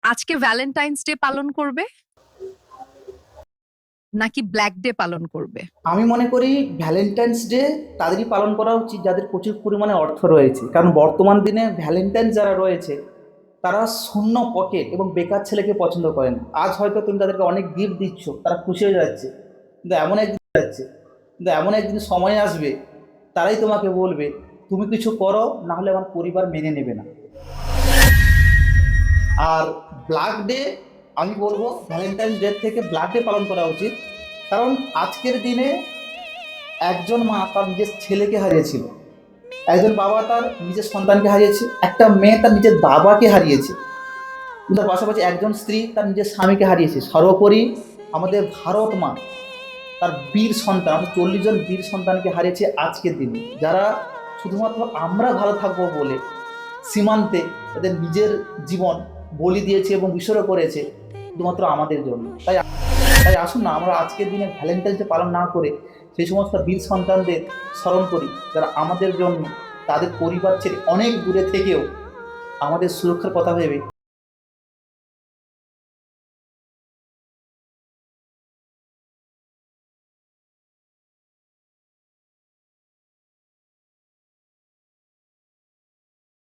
আজকে Valentine's day পালন করবে নাকি ব্ল্যাক ডে পালন করবে? আমি মনে করি ভ্যালেন্টাইন্স ডে তাদেরই পালন করা উচিত যাদের প্রচুর পরিমাণে অর্থ রয়েছে, কারণ বর্তমান দিনে ভ্যালেন্টাইন্স যারা রয়েছে তারা শূন্য পকেট এবং বেকার ছেলেকে পছন্দ করেন। আজ হয়তো তুমি তাদেরকে অনেক গিফট দিচ্ছ, তারা খুশি হয়ে যাচ্ছে, কিন্তু এমন একদিন সময় আসবে তারাই তোমাকে বলবে তুমি কিছু করো, না হলে আমার পরিবার মেনে নেবে না। আর ব্ল্যাক ডে, আমি বলবো ভ্যালেন্টাইন্স ডে থেকে ব্ল্যাক ডে পালন করা উচিত। কারণ আজকের দিনে একজন মা তার নিজের ছেলেকে হারিয়েছিল, একজন বাবা তার নিজের সন্তানকে হারিয়েছে, একটা মেয়ে তার নিজের বাবাকে হারিয়েছে, তার পাশাপাশি একজন স্ত্রী তার নিজের স্বামীকে হারিয়েছে। সর্বোপরি আমাদের ভারত মা তার বীর সন্তান, আমাদের 40 জন বীর সন্তানকে হারিয়েছে আজকের দিনে, যারা শুধুমাত্র আমরা ভালো থাকবো বলে সীমান্তে তাদের নিজের জীবন বলি দিয়েছে এবং বিসর্গ করেছে শুধুমাত্র আমাদের জন্য। তাই আসুন না, আমরা আজকের দিনে ভ্যালেন্টাইন্স ডে পালন না করে সেই সমস্ত বীর সন্তানদের স্মরণ করি যারা আমাদের জন্য তাদের পরিবার ছেড়ে অনেক দূরে থেকেও আমাদের সুরক্ষার কথা ভেবে